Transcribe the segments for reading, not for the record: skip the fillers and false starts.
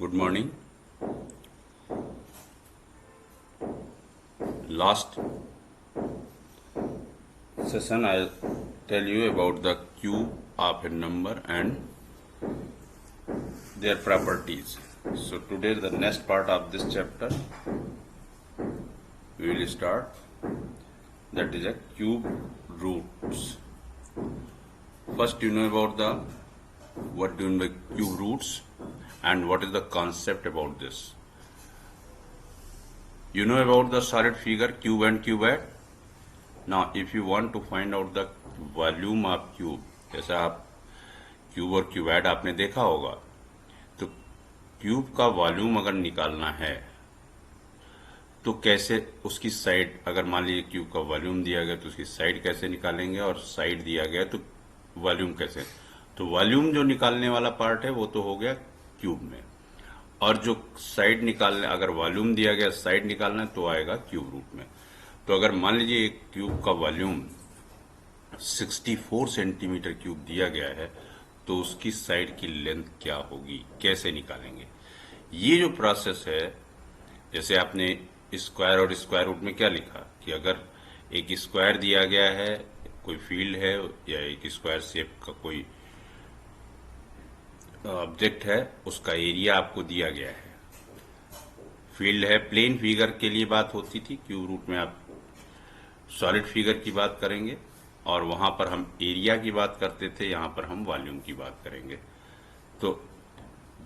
Good morning. Last session I'll tell you about the cube of a number and their properties. So today the next part of this chapter we will start, that is a cube roots. First you know about what do you know the cube roots and what is the concept about this. You know about the solid figure cube and cuboid. Now if you want to find out the volume of cube, जैसा आप cube और cuboid आपने देखा होगा, तो cube का volume अगर निकालना है तो कैसे, उसकी साइड, अगर मान लीजिए क्यूब का वॉल्यूम दिया गया तो उसकी साइड कैसे निकालेंगे, और साइड दिया गया तो वॉल्यूम कैसे. तो वॉल्यूम जो निकालने वाला पार्ट है वो तो हो गया क्यूब में, और जो साइड निकालने, अगर वॉल्यूम दिया गया साइड निकालना है तो आएगा क्यूब रूट में. तो अगर मान लीजिए एक क्यूब का वॉल्यूम 64 सेंटीमीटर क्यूब दिया गया है तो उसकी साइड की लेंथ क्या होगी, कैसे निकालेंगे. ये जो प्रोसेस है, जैसे आपने स्क्वायर और स्क्वायर रूट में क्या लिखा कि अगर एक स्क्वायर दिया गया है, कोई फील्ड है या एक स्क्वायर शेप का कोई ऑब्जेक्ट है, उसका एरिया आपको दिया गया है. फील्ड है, प्लेन फिगर के लिए बात होती थी, क्यूब रूट में आप सॉलिड फिगर की बात करेंगे और वहां पर हम एरिया की बात करते थे, यहां पर हम वॉल्यूम की बात करेंगे. तो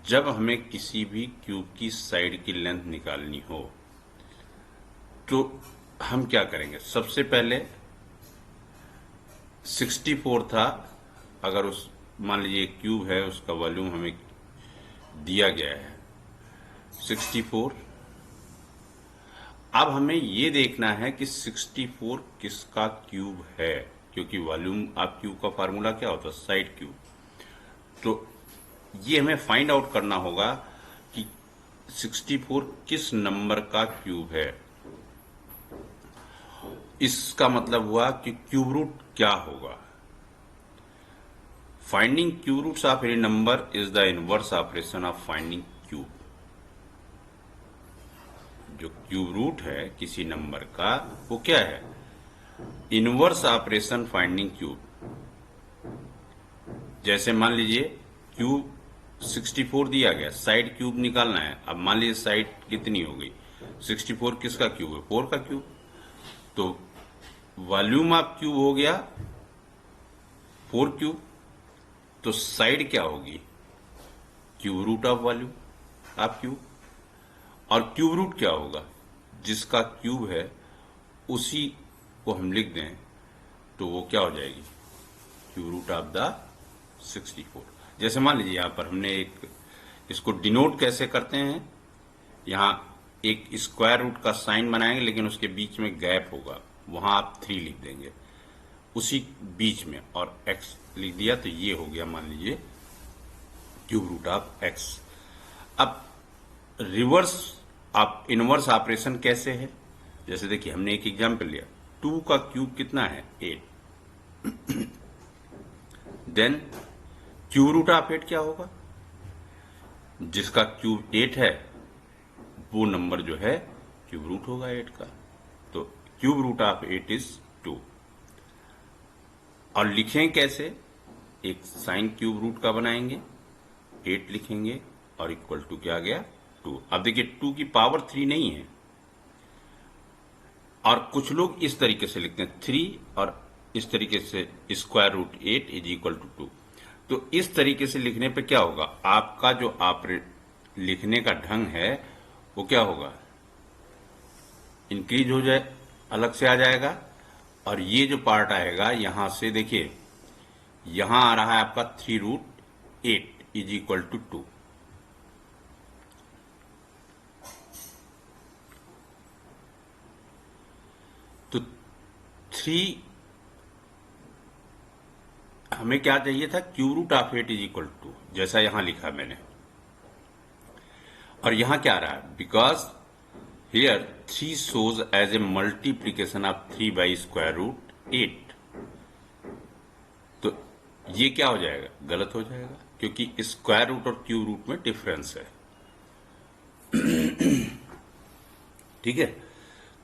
जब हमें किसी भी क्यूब की साइड की लेंथ निकालनी हो तो हम क्या करेंगे. सबसे पहले 64 था, अगर उस मान लीजिए क्यूब है, उसका वॉल्यूम हमें दिया गया है 64. अब हमें ये देखना है कि 64 किसका क्यूब है, क्योंकि वॉल्यूम ऑफ क्यूब का फार्मूला क्या होता है, साइड क्यूब. तो ये हमें फाइंड आउट करना होगा कि 64 किस नंबर का क्यूब है. इसका मतलब हुआ कि क्यूब रूट क्या होगा. Finding cube roots of any number is the inverse operation of finding cube. जो क्यूब रूट है किसी नंबर का वो क्या है, इनवर्स ऑपरेशन फाइंडिंग क्यूब. जैसे मान लीजिए क्यूब 64 दिया गया, साइड क्यूब निकालना है. अब मान लीजिए साइड कितनी हो गई, 64 किसका क्यूब है, 4 का क्यूब. तो वॉल्यूम ऑफ क्यूब हो गया 4 क्यूब, तो साइड क्या होगी, cube root of volume of cube. और क्यूब रूट क्या होगा, जिसका क्यूब है उसी को हम लिख दें तो वो क्या हो जाएगी, क्यूब रूट ऑफ द 64. जैसे मान लीजिए यहां पर हमने एक, इसको डिनोट कैसे करते हैं, यहां एक स्क्वायर रूट का साइन बनाएंगे लेकिन उसके बीच में गैप होगा, वहां आप 3 लिख देंगे उसी बीच में, और x लिख दिया तो ये हो गया मान लीजिए क्यूब रूट ऑफ x. अब रिवर्स आप इनवर्स ऑपरेशन कैसे है, जैसे देखिए हमने एक एग्जांपल लिया, 2 का क्यूब कितना है, 8. देन क्यूब रूट ऑफ 8 क्या होगा, जिसका क्यूब 8 है वो नंबर जो है क्यूब रूट होगा 8 का. तो क्यूब रूट ऑफ 8 इज 2. और लिखें कैसे, एक साइन क्यूब रूट का बनाएंगे, 8 लिखेंगे और इक्वल टू क्या आ गया 2. अब देखिए 2 की पावर 3 नहीं है, और कुछ लोग इस तरीके से लिखते हैं 3 और इस तरीके से square root 8 is equal to 2. तो इस तरीके से लिखने पे क्या होगा, आपका जो लिखने का ढंग है वो क्या होगा, इंक्रीज हो जाए, अलग से आ जाएगा. और ये जो पार्ट आएगा यहां से, देखिए यहां आ रहा है आपका 3 रूट 8 इज इक्वल टू 2. तो 3 हमें क्या चाहिए था, cube root of 8 is equal to, जैसा यहां लिखा मैंने. और यहां क्या आ रहा है, because here 3 shows as a multiplication of 3 by square root 8. तो ये क्या हो जाएगा, गलत हो जाएगा, क्योंकि स्क्वायर रूट और क्यूब रूट में डिफरेंस है. ठीक है।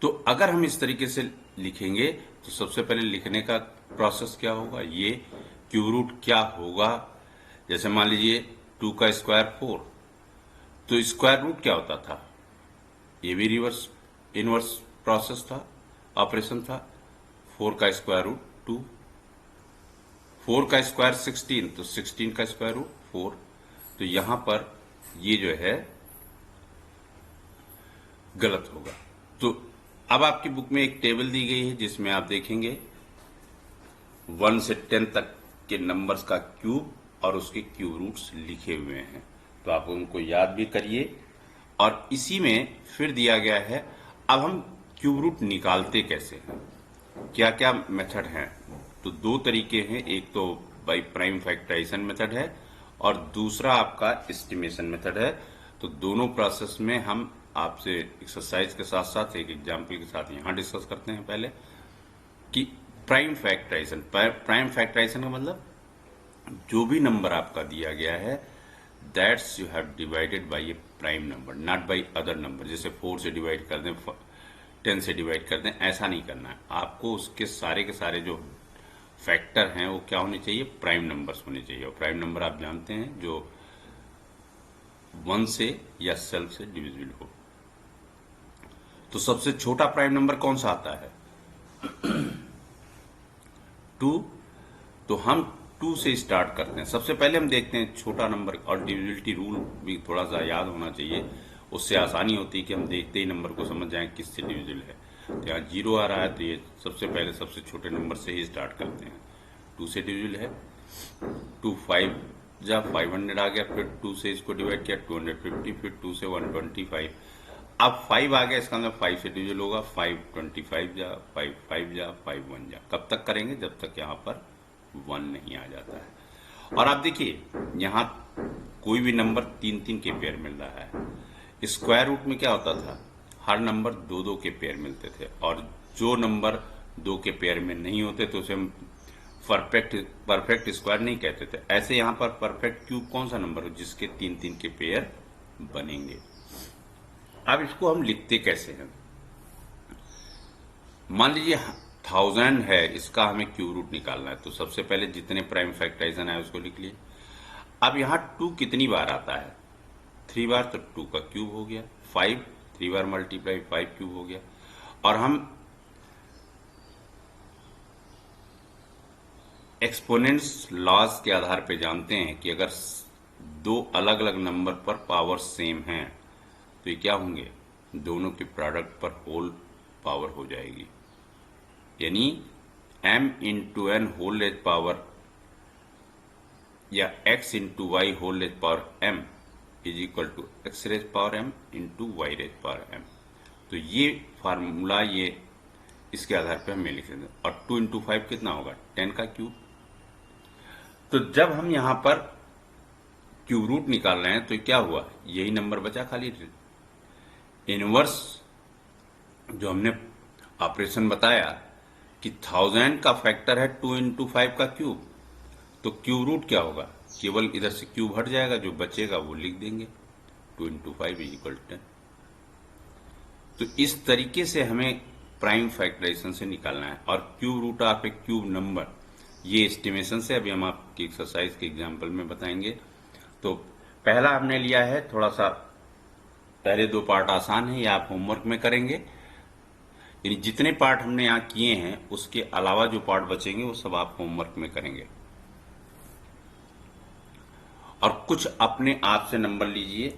तो अगर हम इस तरीके से लिखेंगे तो सबसे पहले लिखने का प्रोसेस क्या होगा, ये क्यूब रूट क्या होगा। जैसे मान लीजिए 2 का स्क्वायर 4, तो स्क्वायर रूट क्या होता था, ये भी रिवर्स इनवर्स प्रोसेस था, ऑपरेशन था। 4 का स्क्वायर रूट 2, 4 का स्क्वायर 16, तो 16 का स्क्वायर रूट 4। तो यहां पर ये जो है गलत होगा। तो अब आपकी बुक में एक टेबल दी गई है जिसमें आप देखेंगे 1 से 10 तक के नंबर्स का क्यूब और उसके क्यूब रूट्स लिखे हुए हैं। तो आप उनको याद भी करिए। और इसी में फिर दिया गया है, अब हम क्यूब रूट निकालते कैसे हैं, क्या क्या मेथड हैं। तो दो तरीके हैं, एक तो बाई प्राइम फैक्टराइजेशन मेथड है और दूसरा आपका एस्टिमेशन मेथड है। तो दोनों प्रोसेस में हम आपसे एक्सरसाइज के साथ साथ एक एग्जाम्पल के साथ यहाँ डिस्कस करते हैं। पहले कि प्राइम फैक्टराइजेशन, प्राइम फैक्टराइजेशन का मतलब जो भी नंबर आपका दिया गया है that's you have divided by A prime number, not by other number. जैसे 4 से डिवाइड कर दें, 10 से डिवाइड कर दें, ऐसा नहीं करना है आपको। उसके सारे के सारे जो फैक्टर हैं वो क्या होने चाहिए, प्राइम नंबर्स होने चाहिए। और प्राइम नंबर आप जानते हैं जो 1 से या सेल्फ से डिविजिबल हो। तो सबसे छोटा प्राइम नंबर कौन सा आता है, 2। तो हम 2 से स्टार्ट करते हैं। सबसे पहले हम देखते हैं छोटा नंबर, और डिविजिबिलिटी रूल भी थोड़ा सा याद होना चाहिए, उससे आसानी होती है कि हम देखते ही नंबर को समझ जाएं किससे डिविजिबल है। तो यहाँ 0 आ रहा है, तो ये सबसे पहले सबसे छोटे नंबर से ही स्टार्ट करते हैं। 2 से डिविजिबल है, 2 5 जा 500 आ गया, फिर 2 से इसको डिवाइड किया 250, फिर 2 से 125। अब 5 आ गया, इसका मतलब 5 से डिविजिबल होगा, 525 जा 5 5 जा 5 1 जा। कब तक करेंगे, जब तक यहाँ पर 1 नहीं आ जाता है। और आप देखिए यहाँ कोई भी नंबर 3-3 के पेयर मिल रहा है। स्क्वायर रूट में क्या होता था, हर नंबर 2-2 के पेयर मिलते थे, और जो नंबर 2 के पेयर में नहीं होते तो उसे हम परफेक्ट स्क्वायर नहीं कहते थे। ऐसे यहाँ पर परफेक्ट क्यूब कौन सा नंबर हो जिसके 3-3 के पेयर बनेंगे। अब इसको हम लिखते कैसे हैं, मान लीजिए 1000 है, इसका हमें क्यूब रूट निकालना है। तो सबसे पहले जितने प्राइम फैक्टराइजेशन है उसको लिख लिए। अब यहाँ 2 कितनी बार आता है, 3 बार, तो 2 का क्यूब हो गया। 5 3 बार मल्टीप्लाई 5 क्यूब हो गया। और हम एक्सपोनेंट्स लॉज के आधार पे जानते हैं कि अगर दो अलग अलग नंबर पर पावर सेम हैं तो ये क्या होंगे, दोनों के प्रोडक्ट पर होल पावर हो जाएगी। यानी m into n whole raise power या x into y whole raise power m is equal to x raise power m into y raise power m। तो ये फार्मूला, ये इसके आधार पे हमें लिख दें। और 2 इंटू 5 कितना होगा, 10 का क्यूब। तो जब हम यहां पर क्यूब रूट निकाल रहे हैं तो क्या हुआ, यही नंबर बचा खाली। इनवर्स जो हमने ऑपरेशन बताया कि 1000 का फैक्टर है 2 इंटू 5 का क्यूब, तो क्यूब रूट क्या होगा, केवल इधर से क्यूब हट जाएगा, जो बचेगा वो लिख देंगे, 2 इंटू 5 इज इक्वल 10। तो इस तरीके से हमें प्राइम फैक्टराइजेशन से निकालना है। और cube root of a cube number, ये एस्टिमेशन से अभी हम आपकी एक्सरसाइज के एग्जाम्पल में बताएंगे। तो पहला हमने लिया है, थोड़ा सा पहले 2 पार्ट आसान है, ये आप होमवर्क में करेंगे। यानी जितने पार्ट हमने यहाँ किए हैं उसके अलावा जो पार्ट बचेंगे वो सब आप होमवर्क में करेंगे। और कुछ अपने आप से नंबर लीजिए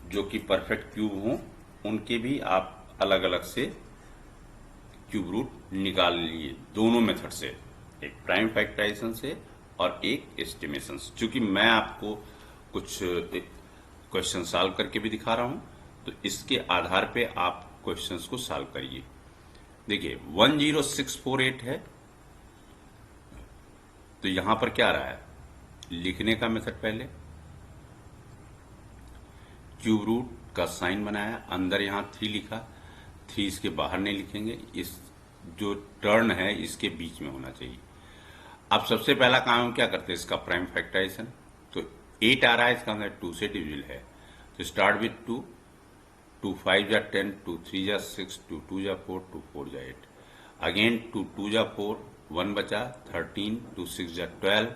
जो कि परफेक्ट क्यूब हों, उनके भी आप अलग अलग से क्यूब रूट निकाल लीजिए, दोनों मेथड से, एक प्राइम फैक्टराइजेशन से और एक एस्टिमेशन से। चूंकि मैं आपको कुछ क्वेश्चन सॉल्व करके भी दिखा रहा हूं, तो इसके आधार पे आप क्वेश्चंस को सॉल्व करिए। देखिए 10648 है, तो यहां पर क्या आ रहा है, लिखने का मेथड पहले क्यूब रूट का साइन बनाया, अंदर यहां 3 लिखा, 3 इसके बाहर नहीं लिखेंगे, इस जो टर्न है इसके बीच में होना चाहिए। अब सबसे पहला काम हम क्या करते हैं, इसका प्राइम फैक्टराइजेशन। तो 8 आ रहा है, इसका अंदर 2 से डिविजिबल है, तो स्टार्ट विथ 2, 2 5 जा 10, 2 3 जा 6, 2 2 जा 4, 2 4 जा 8, अगेन 2 2 जा 4, 1 बचा 13, 2 6 जा 12,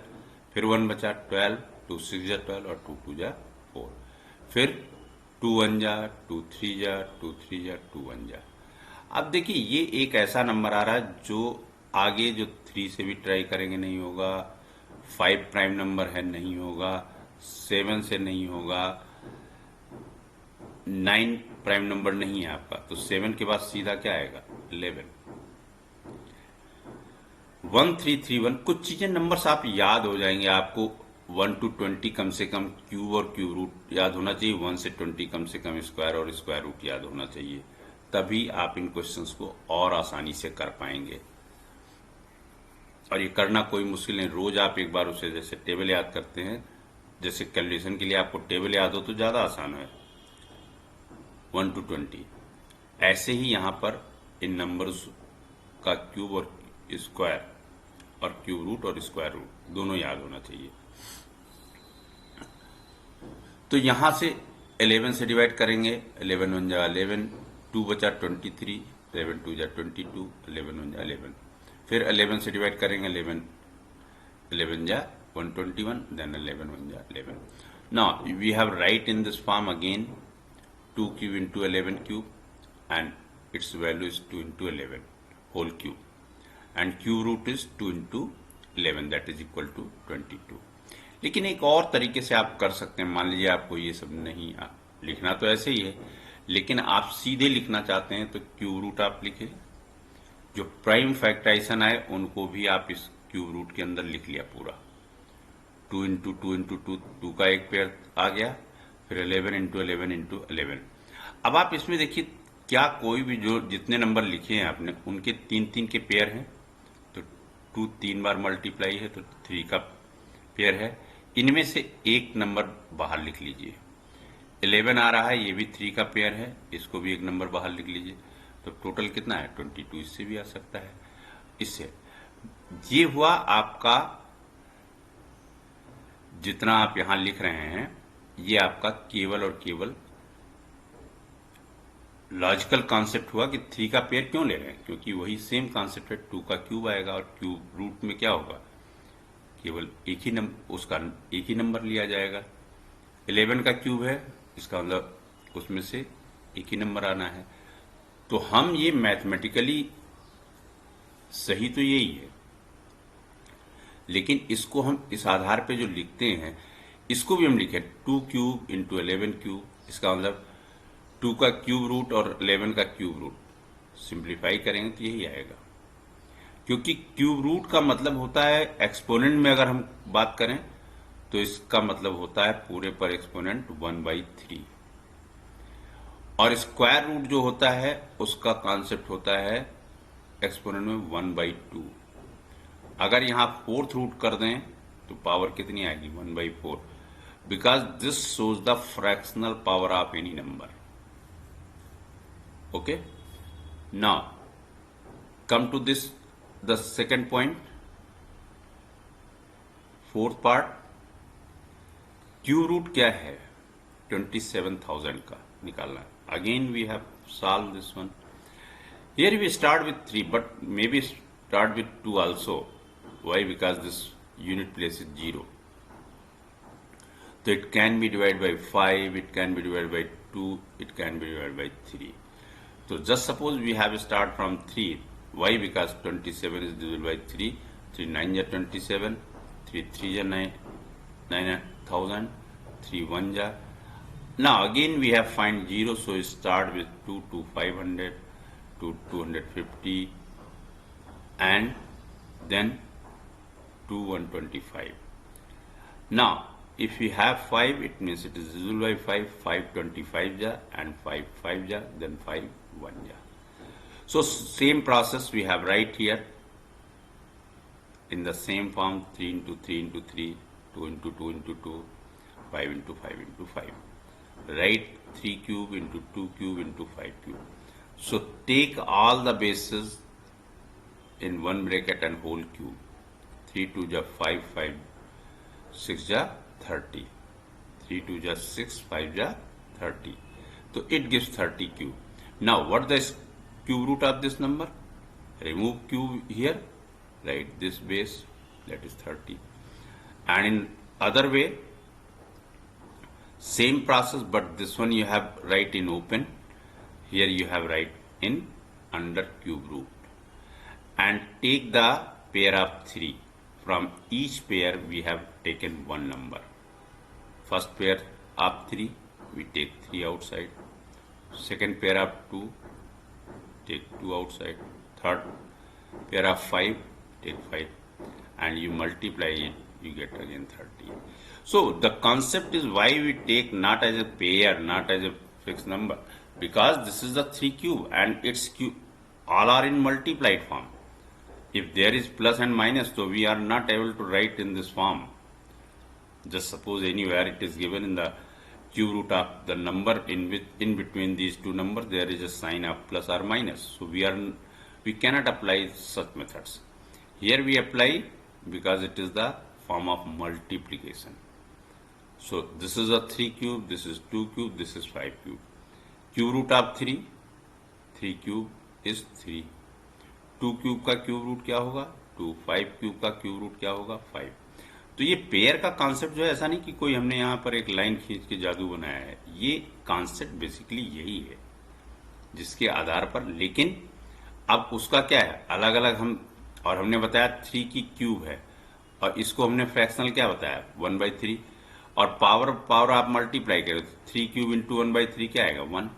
फिर 1 बचा 12, 2 6 जा 12 और 2 2 जा 4, फिर 2 1 जा 2 3 जा 2 3 जा 2 1 जा। अब देखिए ये एक ऐसा नंबर आ रहा है जो आगे जो 3 से भी ट्राई करेंगे नहीं होगा, 5 प्राइम नंबर है नहीं होगा, 7 से नहीं होगा, 9 प्राइम नंबर नहीं है आपका, तो 7 के बाद सीधा क्या आएगा 11। 1 3 3 1, कुछ चीजें नंबर्स आप याद हो जाएंगे, आपको 1 to 20 कम से कम क्यूब और क्यूब रूट याद होना चाहिए, 1 से 20 कम से कम स्क्वायर और स्क्वायर रूट याद होना चाहिए, तभी आप इन क्वेश्चंस को और आसानी से कर पाएंगे। और ये करना कोई मुश्किल नहीं, रोज आप एक बार उसे जैसे टेबल याद करते हैं, जैसे कैलकुलेशन के लिए आपको टेबल याद हो तो ज्यादा आसान है 1 to 20, ऐसे ही यहां पर इन नंबर्स का क्यूब और स्क्वायर और क्यूब रूट और स्क्वायर रूट दोनों याद होना चाहिए। तो यहां से 11 से डिवाइड करेंगे, 11 1 जा 11, 2 बचा 23, 11 2 जा 22, 11 1 जा 11, फिर 11 से डिवाइड करेंगे, 11 11 जा 121, then 11 1 ja 11. Now we have write in this form again 2 cube into 11 cube and its value is 2 into 11 whole cube and cube root is 2 into 11 that is equal to 22. लेकिन एक और तरीके से आप कर सकते हैं, मान लीजिए आपको ये सब नहीं लिखना तो ऐसे ही है, लेकिन आप सीधे लिखना चाहते हैं तो क्यूब रूट आप लिखें, जो प्राइम फैक्टराइजेशन आए उनको भी आप इस क्यूब रूट के अंदर लिख लिया पूरा, 2 इंटू 2 इंटू 2 का एक पेयर आ गया, फिर 11 इंटू 11 इंटू 11। अब आप इसमें देखिए क्या कोई भी जो जितने नंबर लिखे हैं आपने उनके 3 के पेयर हैं, तो 2 3 बार मल्टीप्लाई है तो 3 का पेयर है, इनमें से एक नंबर बाहर लिख लीजिए। 11 आ रहा है, ये भी 3 का पेयर है, इसको भी एक नंबर बाहर लिख लीजिए, तो टोटल कितना है 22, इससे भी आ सकता है, इससे ये हुआ आपका जितना आप यहां लिख रहे हैं, ये आपका केवल और केवल लॉजिकल कॉन्सेप्ट हुआ कि 3 का पेयर क्यों ले रहे हैं, क्योंकि वही सेम कॉन्सेप्ट है, 2 का क्यूब आएगा और क्यूब रूट में क्या होगा, केवल एक ही नंबर, उसका एक ही नंबर लिया जाएगा। 11 का क्यूब है, इसका मतलब उसमें से एक ही नंबर आना है, तो हम ये मैथमेटिकली सही तो यही है, लेकिन इसको हम इस आधार पे जो लिखते हैं इसको भी हम लिखें 2 क्यूब इंटू 11 क्यूब, इसका मतलब 2 का क्यूब रूट और 11 का क्यूब रूट, सिंप्लीफाई करेंगे तो यही आएगा, क्योंकि क्यूब रूट का मतलब होता है एक्सपोनेंट में अगर हम बात करें तो इसका मतलब होता है पूरे पर एक्सपोनेंट 1/3, और स्क्वायर रूट जो होता है उसका कॉन्सेप्ट होता है एक्सपोनेंट में 1/2। अगर यहां 4th रूट कर दें तो पावर कितनी आएगी 1/4, because this shows the fractional power of any number. Okay, now come to this the second point, 4th part, cube root क्या है 27,000 का निकालना है। Again we have solve this one, here we start with 3 but may be start with 2 also. Why? Because this unit place is 0. So it can be divided by 5, it can be divided by 2, it can be divided by 3. So just suppose we have a start from 3. Why? Because 27 is divisible by 3. 3 9 ja 27, 3 3 ja 9,000, 3 1 ja. Now again we have find 0, so we start with 2 to 500, to 250, and then 2 125. Now if we have 5, it means it is divisible by 5, 5 25 ja and 5 5 ja, then 5 1 ja. So same process we have right here in the same form, 3 into 3 into 3, 2 into 2 into 2, 5 into 5 into 5. Write 3 cube into 2 cube into 5 cube. So take all the bases in one bracket and whole cube. 3 2 ja 5, 5 6 ja 30, 3 2 ja 6, 5 ja 30. So it gives 30 cube. Now what the cube root of this number? Remove cube here, write this base, that is 30. And in other way, same process, but this one you have write in open, here you have write in under cube root. And take the pair of 3. From each pair we have taken one number. First pair of 3, we take 3 outside. Second pair of 2, take 2 outside. Third pair of 5, take 5. And you multiply it, you get again 30. So the concept is why we take not as a pair, not as a fixed number. Because this is the 3 cube and its cube, all are in multiplied form. If there is plus and minus, so we are not able to write in this form. Just suppose anywhere it is given in the cube root of the number in between these two numbers there is a sign of plus or minus. So we cannot apply such methods. Here we apply because it is the form of multiplication. So this is a 3 cube, this is 2 cube, this is 5 cube. Cube root of 3 cube is 3. 2 cube का cube root क्या होगा 2, 5 cube का cube root क्या होगा 5. तो ये pair का concept जो है ऐसा नहीं कि कोई हमने यहाँ पर एक लाइन खींच के जादू बनाया है, ये कॉन्सेप्ट बेसिकली यही है जिसके आधार पर. लेकिन अब उसका क्या है अलग अलग हम, और हमने बताया 3 की क्यूब है और इसको हमने फ्रैक्शनल क्या बताया 1/3 और पावर आप मल्टीप्लाई करें तो 3 क्यूब इंटू 1/3 क्या आएगा 1,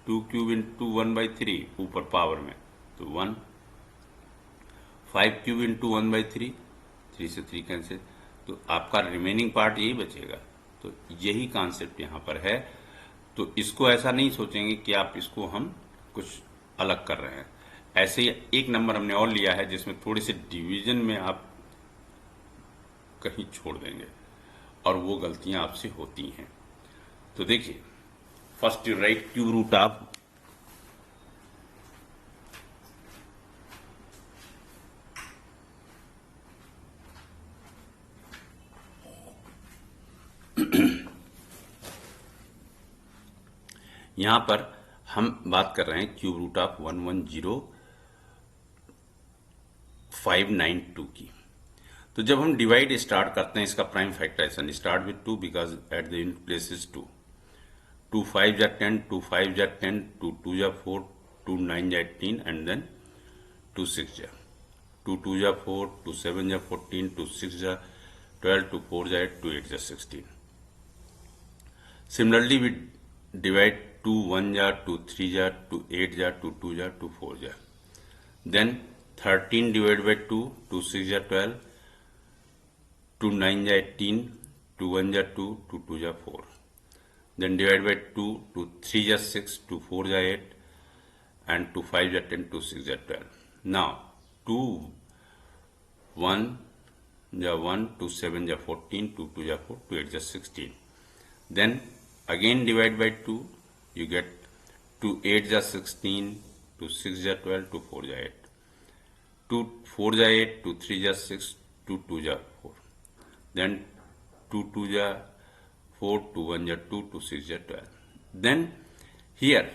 2 क्यूब इंटू 1/3 ऊपर पावर में तो 1, 5 क्यूब इंटू 1/3, 3 से 3 कैंसिल, तो आपका रिमेनिंग पार्ट यही बचेगा. तो यही कॉन्सेप्ट यहाँ पर है. तो इसको ऐसा नहीं सोचेंगे कि आप इसको हम कुछ अलग कर रहे हैं. ऐसे ही एक नंबर हमने और लिया है जिसमें थोड़ी सी डिवीजन में आप कहीं छोड़ देंगे और वो गलतियां आपसे होती हैं. तो देखिए first you write cube root of यहां पर हम बात कर रहे हैं क्यूब रूट ऑफ 110,592 की. तो जब हम डिवाइड स्टार्ट करते हैं इसका prime factorization start with 2 because at the unit place is 2. 2 5 जा 10, 2 5 जा 10, 2 2 जा 4, 2 9 जा 18 एंड देन 2 6 जा 2 2 जा 4, 2 7 जा 14, 2 6 जा 12, 2 4 जा 8, 2 8 जा 16. Similarly we divide 2 1 जा 2 3 जा 2 8 जा 2 2 जा 2 4 जा. Then 13 divided by 2, 2 6 जा 12, 2 9 जा 18, 2 1 जा 2, 2 2 जा 4. Then divide by 2, 2 3 जा 6, 2 4 जा 8 and 2 5 जा 10, 2 6 जा 12. Now 2 1 जा 1, 2 7 जा 14, 2 2 जा 4, 2 8 जा 16. Then again divide by 2, you get 2 8 जा 16, 2 6 जा 12, 2 4 जा 8, 2 4 जा 8, 2 3 जा 6, 2 2 जा 4. Then 2 2 जा 4, 2 1 जा 2, 2 6 जा 12. Then here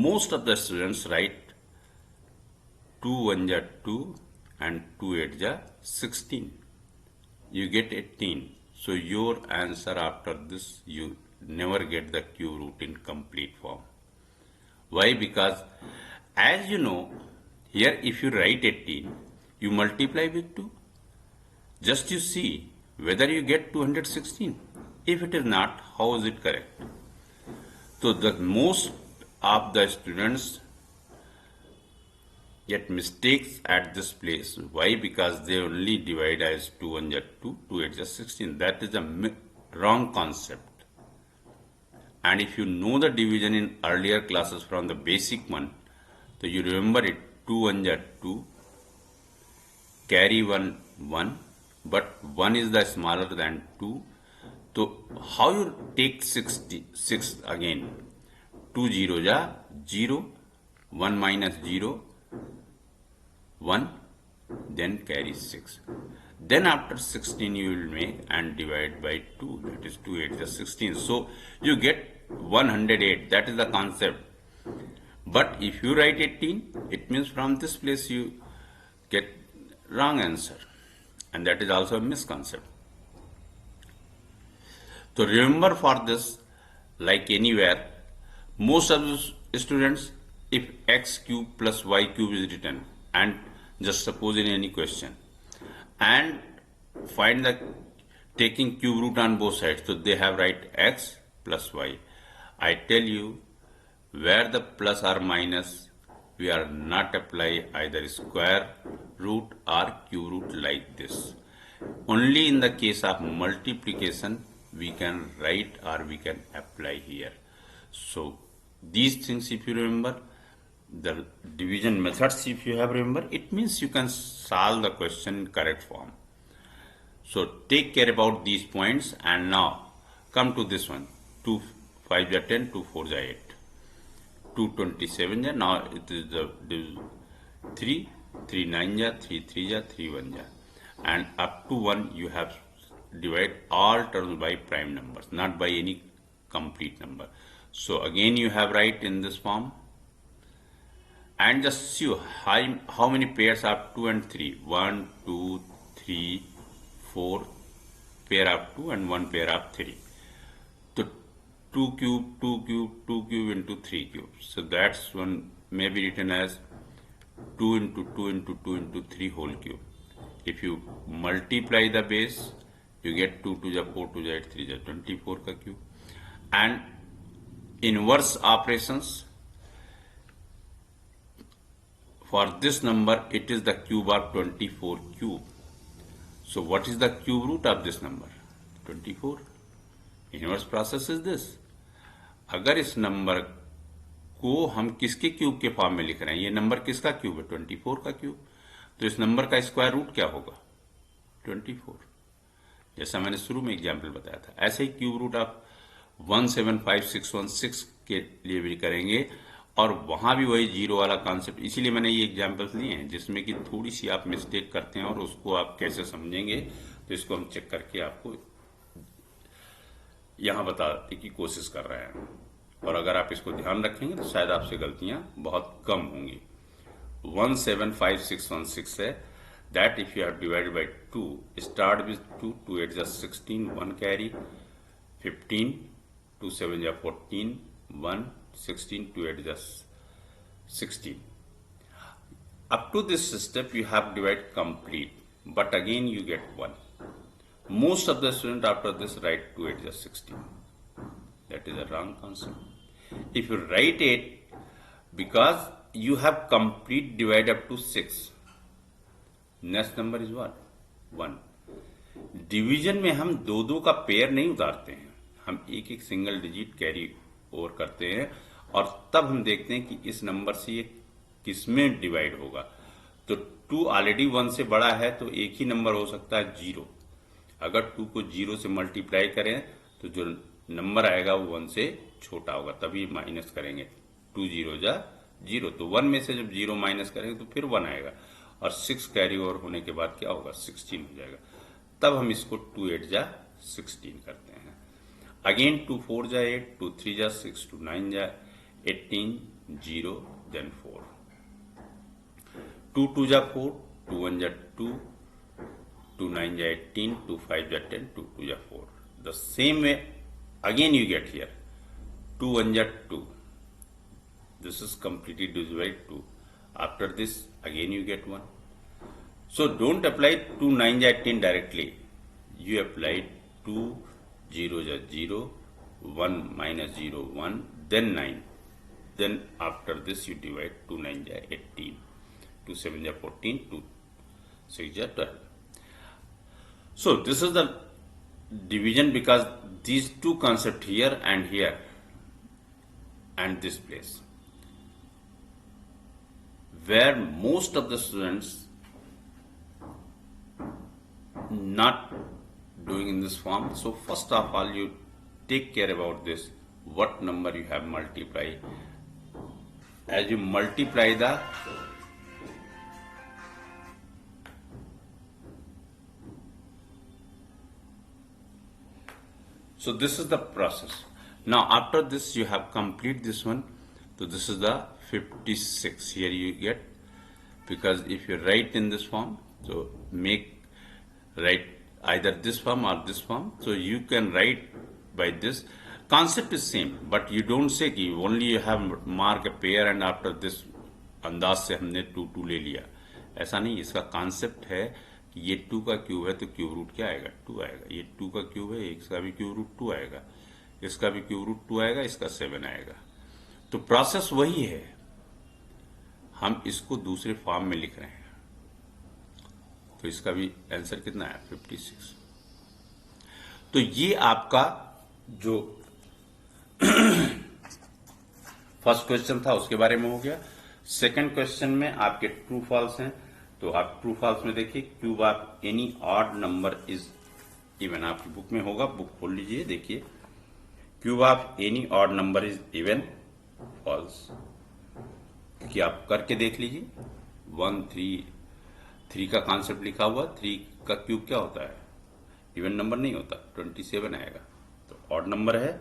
most of the students write 2 1 जा 2 and 2 8 जा 16. You get 18. So your answer after this, you never get the cube root in complete form. Why? Because as you know, here if you write 18, you multiply with 2. Just you see whether you get 216. If it is not, how is it correct? So the most of the students get mistakes at this place. Why? Because they only divide as 2 1 ja 2, 2 8 ja 16. That is a wrong concept. And if you know the division in earlier classes from the basic one, so you remember it 2 1 ja 2, carry 1 1, but 1 is the smaller than 2. So how you take 6 again? 2 0 ja 0, 1 minus 0, 1, then carry 6. Then after 16 you will make and divide by 2, that is 2 8 is 16. So you get 108, that is the concept. But if you write 18, it means from this place you get wrong answer, and that is also a misconcept. So remember for this, like anywhere, most of the students, if x cube plus y cube is written, and just suppose in any question, and find the taking cube root on both sides, so they have write x plus y. I tell you, where the plus or minus, we are not apply either square root or cube root like this. Only in the case of multiplication we can write or we can apply here. So these things, if you remember, the division methods, if you have remember, it means you can solve the question in correct form. So take care about these points, and now come to this one. 2 5 are 10, 2 4 are 8. 227 are, now it is the 3 3 9 are, 3 3 are, 3 1 are, and up to 1 you have divide all terms by prime numbers, not by any complete number. So again you have write in this form, and just see how many pairs are 2 and 3. 1 2 3 4 pair of 2 and 1 pair of 3. So 2 cube 2 cube 2 cube into 3 cube. So that's one may be written as 2 into 2 into 2 into 3 whole cube. If you multiply the base, you get 2 to the 4 to the 8 3 the 24 ka cube. And inverse operations, for this number it is the cube of 24 cube. So what is the cube root of this number? 24. Inverse process is this. अगर इस number को हम किसके cube के form में लिख रहे हैं, ये नंबर किसका क्यूब है? 24 का क्यूब. तो इस नंबर का स्क्वायर रूट क्या होगा? 24. जैसा मैंने शुरू में एग्जाम्पल बताया था, ऐसे ही क्यूब रूट आप 175616 के लिए भी करेंगे, और वहां भी वही जीरो वाला कॉन्सेप्ट. इसीलिए मैंने ये एग्जाम्पल्स लिए हैं जिसमें कि थोड़ी सी आप मिस्टेक करते हैं, और उसको आप कैसे समझेंगे तो इसको हम चेक करके आपको यहां बताने की कोशिश कर रहे हैं. और अगर आप इसको ध्यान रखेंगे तो शायद आपसे गलतियां बहुत कम होंगी. 175616 है, that if you have divided by 2, start with 2, 2 8 is 16, 1 carry, 15, 2 7 is 14, 1, 16, 2 8 is 16. Up to this step you have divided complete, but again you get 1. Most of the students after this write 2 8 is 16. That is a wrong concept. If you write it, because you have complete divide up to 6, next number is what? 1. Division में हम दो दो का pair नहीं उतारते हैं, हम एक एक सिंगल डिजिट कैरी ओवर करते हैं, और तब हम देखते हैं कि इस नंबर से ये किसमें डिवाइड होगा. तो 2 ऑलरेडी 1 से बड़ा है, तो एक ही नंबर हो सकता है 0. अगर 2 को 0 से मल्टीप्लाई करें तो जो नंबर आएगा वो 1 से छोटा होगा, तभी माइनस करेंगे. 2 0 जा 0, तो 1 में से जब 0 माइनस करेंगे तो फिर 1 आएगा, और 6 कैरी ओवर होने के बाद क्या होगा? 16 हो जाएगा. तब हम इसको 2 8 जा 16 करते हैं. अगेन 2 4 जा 8, 2 3 जा 6, 2 9 जा 18, 0 देन 4, 2 2 जा 4, 2 1 जा 2, 2 9 जा 18, 2 5 जा 10, 2 2 जा 4. The same way again you get here 2 1 ja 2. This is completely divide 2. After this again you get 1. So don't apply 2 9 ja 18 directly. You apply 2 0 ja 0, 1 minus 0 1, then 9. Then after this you divide 2 9 ja 18, 2 7 ja 14, 2 6 ja 12. So this is the division, because these two concepts here and this place, where most of the students not doing in this form. So first of all you take care about this, what number you have multiply. As you multiply the so this is the process. Now after this you have complete this one. So this is the 56. Here you get, because if you write in this form, so write either this form or this form. So you can write by this. Concept is same, but you don't say कि only you have mark a pair and after this अंदाज से हमने 2 2 ले लिया, ऐसा नहीं. इसका concept है कि ये 2 का क्यूब है तो क्यूब रूट क्या आएगा, 2 आएगा. ये 2 का क्यूब है, इसका भी क्यूब रूट 2 आएगा, इसका भी क्यूब रूट 2 आएगा, इसका 7 आएगा. तो प्रोसेस वही है, हम इसको दूसरे फॉर्म में लिख रहे हैं. तो इसका भी आंसर कितना है, 56. तो ये आपका जो फर्स्ट क्वेश्चन था उसके बारे में हो गया. सेकंड क्वेश्चन में आपके ट्रू फॉल्स हैं. तो आप ट्रू फॉल्स में देखिए, cube of any odd number is even. आपकी बुक में होगा, बुक खोल लीजिए, देखिए. Cube of any odd number is even, false. क्योंकि आप करके देख लीजिए. 1 3 का कॉन्सेप्ट लिखा हुआ. 3 का क्यूब क्या होता है, इवन नंबर नहीं होता, 27 आएगा. तो ऑड नंबर है.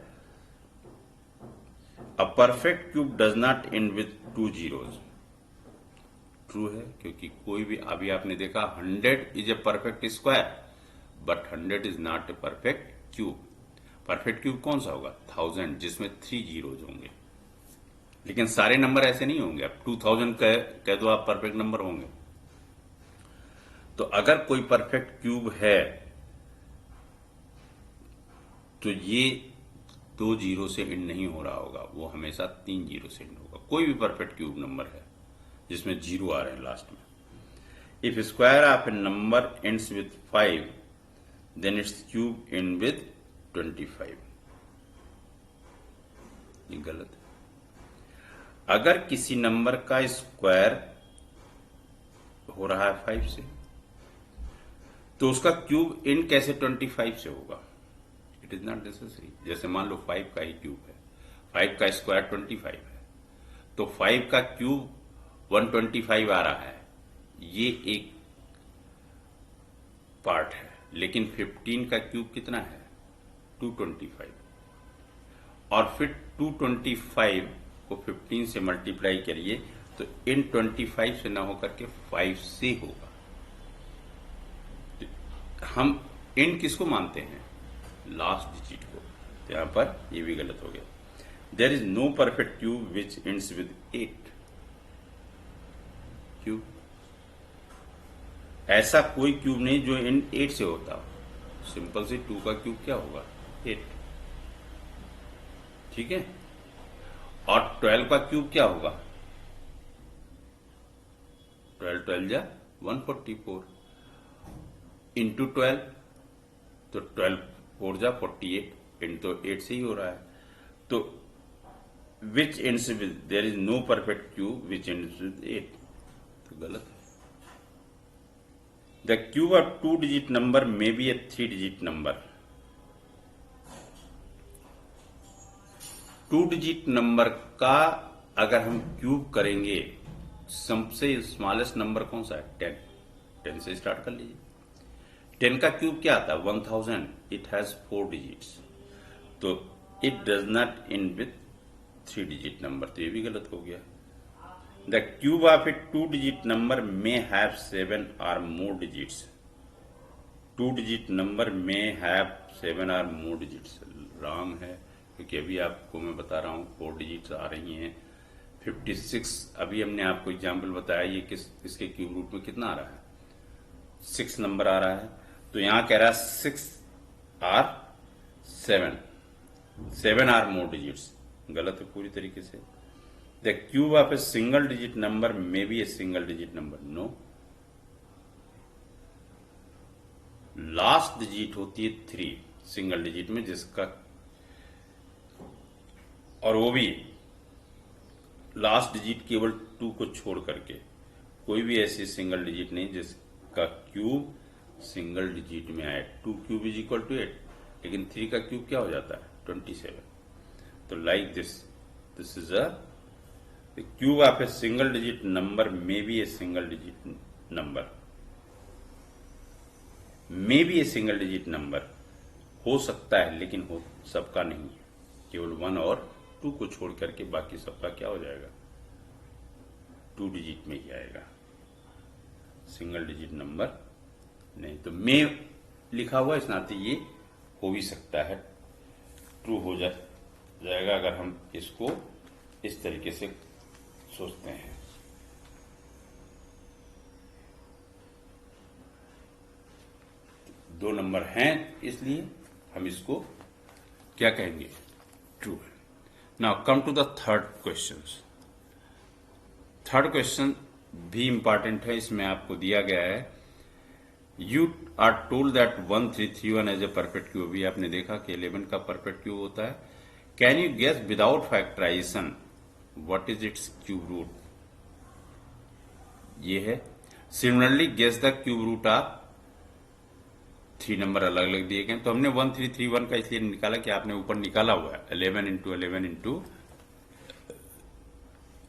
A perfect cube does not end with 2 zeros. True है, क्योंकि कोई भी, अभी आपने देखा 100 is a perfect square, but 100 is not a perfect cube. Perfect cube कौन सा होगा, 1000, जिसमें 3 zeros होंगे. लेकिन सारे नंबर ऐसे नहीं होंगे. अब 2000 कह दो आप, परफेक्ट नंबर होंगे. तो अगर कोई परफेक्ट क्यूब है तो ये 2 जीरो से एंड नहीं हो रहा होगा, वो हमेशा 3 जीरो से एंड होगा. कोई भी परफेक्ट क्यूब नंबर है जिसमें जीरो आ रहे हैं लास्ट में. If square of a number ends with 5 then its cube end with 25. ये गलत है. अगर किसी नंबर का स्क्वायर हो रहा है 5 से, तो उसका क्यूब एंड कैसे 25 से होगा, इट इज नॉट नेसेसरी. जैसे मान लो 5 का ही क्यूब है, 5 का स्क्वायर 25 है, तो 5 का क्यूब 125 आ रहा है, ये एक पार्ट है. लेकिन 15 का क्यूब कितना है, 225. और फिर 225 को 15 से मल्टीप्लाई करिए तो इन 25 से ना होकर के 5 से होगा. हम इन किसको मानते हैं, लास्ट डिजिट को. तो यहां पर ये भी गलत हो गया. There is no perfect cube which ends with 8. Cube, ऐसा कोई क्यूब नहीं जो एंड 8 से होता. सिंपल से 2 का क्यूब क्या होगा, 8. ठीक है. और 12 का क्यूब क्या होगा, 12 12 जा 144 इंटू 12, तो 12 4 जा 48, एंड तो 8 से ही हो रहा है. तो which ends with, there is no perfect cube which ends with 8. तो गलत है. The cube of 2 digit number may be a 3 digit number. 2 digit number का अगर हम क्यूब करेंगे, सबसे स्मॉलेस्ट नंबर कौन सा है, 10. 10 से स्टार्ट कर लीजिए. 10 का क्यूब क्या आता है, 1000. It has 4 digits. तो it does not end with 3 digit number. तो ये भी गलत हो गया. The cube of a 2 digit number may have 7 or more digits. 2 digit number may have 7 or more digits. Wrong है, क्योंकि अभी आपको मैं बता रहा हूं 4 डिजिट्स आ रही हैं. 56 अभी हमने आपको एग्जाम्पल बताया, ये इसके क्यूब रूट में कितना आ रहा है, 6 नंबर आ रहा है. तो यहां कह रहा है 6 और 7 आर मोर डिजिट्स. गलत है पूरी तरीके से. The cube of a single digit number may be a single digit number. No, last digit होती है 3 सिंगल डिजिट में, जिसका, और वो भी लास्ट डिजिट केवल 2 को छोड़ करके. कोई भी ऐसी सिंगल डिजिट नहीं जिसका क्यूब सिंगल डिजिट में आए. 2 क्यूब इज इक्वल टू 8. लेकिन 3 का क्यूब क्या हो जाता है, 27. तो like this is a cube of a single digit number may be a single digit number. May be a single digit number हो सकता है, लेकिन हो सबका नहीं है. केवल 1 और 2 को छोड़ करके बाकी सबका क्या हो जाएगा, 2 डिजिट में ही आएगा, सिंगल डिजिट नंबर नहीं। तो में लिखा हुआ इस नाते ये हो भी सकता है, ट्रू हो जाएगा अगर हम इसको इस तरीके से सोचते हैं। दो नंबर हैं इसलिए हम इसको क्या कहेंगे, ट्रू है। Now come to the third question. Third question भी इंपॉर्टेंट है, इसमें आपको दिया गया है you are told that 1331 as a perfect cube. अभी आपने देखा कि 11 का परफेक्ट क्यूब होता है। Can you guess without factorization what is its cube root, ये है। Similarly guess the cube root of 3 number अलग अलग दिए गए। तो हमने 1331 का इसलिए निकाला कि आपने ऊपर निकाला हुआ है 11 इंटू 11 इंटू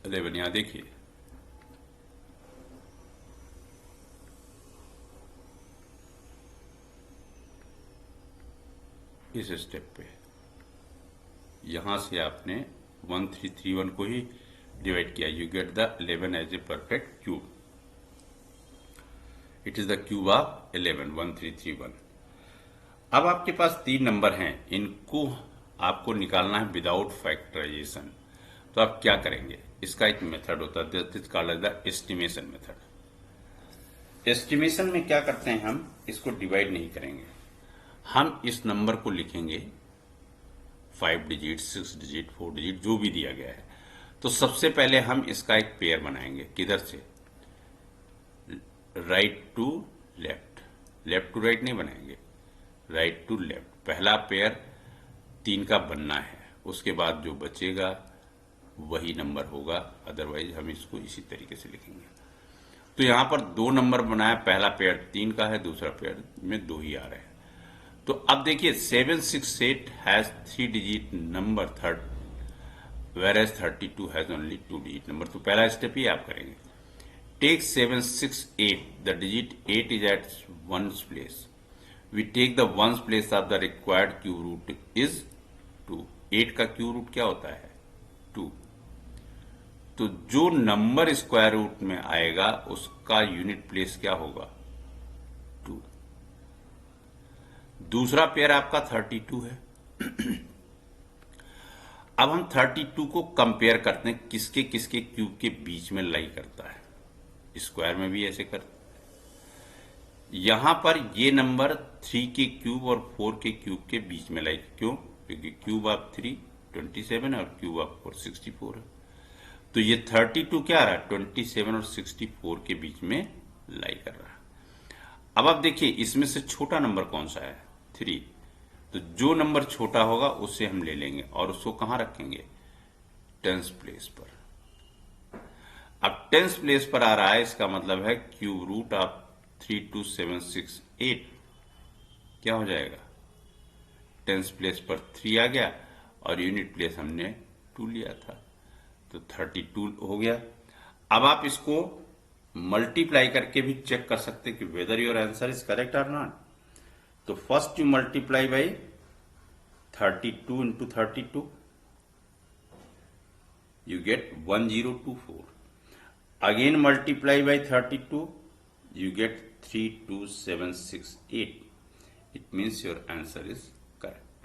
11। यहां देखिए इस स्टेप पे यहां से आपने 1331 को ही डिवाइड किया, you get the 11 as a perfect cube. It is the cube of 11 1331। अब आपके पास 3 नंबर हैं, इनको आपको निकालना है विदाउट फैक्टराइजेशन। तो आप क्या करेंगे, इसका एक मेथड होता है that is called the estimation method. Estimation में क्या करते हैं, हम इसको डिवाइड नहीं करेंगे, हम इस नंबर को लिखेंगे 5 डिजिट 6 डिजिट 4 डिजिट जो भी दिया गया है। तो सबसे पहले हम इसका एक पेयर बनाएंगे, किधर से, right to left, left to right नहीं बनाएंगे, राइट टू लेफ्ट। पहला पेयर 3 का बनना है, उसके बाद जो बचेगा वही नंबर होगा, अदरवाइज हम इसको इसी तरीके से लिखेंगे। तो यहां पर 2 नंबर बनाया, पहला पेयर 3 का है, दूसरा पेयर में 2 ही आ रहे हैं। तो अब देखिए 768 has 3 digit number third, where as 32 has only 2 digit number. तो पहला स्टेप ही आप करेंगे, take 768, the digit 8 is at ones place, we take the ones place of the required cube root is 2। 8 का क्यूब रूट क्या होता है, 2। तो जो नंबर स्क्वायर रूट में आएगा उसका यूनिट प्लेस क्या होगा, 2। दूसरा पेयर आपका 32 है। अब हम 32 को कंपेयर करते हैं किसके किसके क्यूब के बीच में लाई करता है, स्क्वायर में भी ऐसे करते। यहां पर ये नंबर 3 के क्यूब और 4 के क्यूब के बीच में लाई, क्यों, क्योंकि क्यूब ऑफ 3 27 है और क्यूब ऑफ 4 64 है। तो ये 32 क्या आ रहा है, 27 और 64 के बीच में लाई कर रहा है। अब आप देखिए इसमें से छोटा नंबर कौन सा है, 3। तो जो नंबर छोटा होगा उससे हम ले लेंगे और उसको कहां रखेंगे, 10th प्लेस पर। अब 10th प्लेस पर आ रहा है, इसका मतलब है क्यूब रूट ऑफ 32768 क्या हो जाएगा, 10th प्लेस पर 3 आ गया और यूनिट प्लेस हमने 2 लिया था, तो 32 हो गया। अब आप इसको मल्टीप्लाई करके भी चेक कर सकते हैं कि whether your answer is correct और नॉट। तो first you multiply by 32 into 32, you get 1024. Again multiply by 32, you get 32768. It means your answer is correct.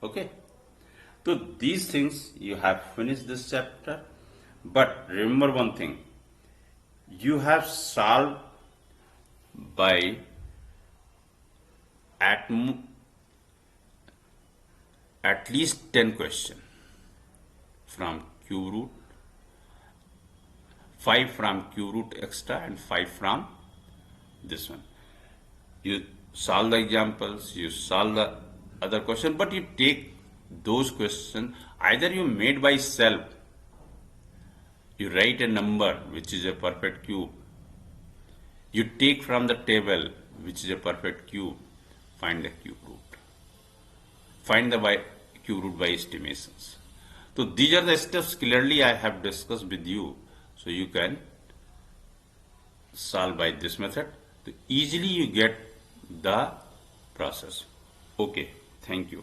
Okay. So these things you have finished this chapter, but remember one thing, you have solved by at least 10 questions from cube root, 5 from cube root extra and 5 from this one. You solve the examples, you solve the other question, but you take those questions, either you made by self, you write a number which is a perfect cube, you take from the table which is a perfect cube, find the cube root, find the cube root by estimations. So these are the steps clearly I have discussed with you, so you can solve by this method. So easily you get the process. Okay, thank you.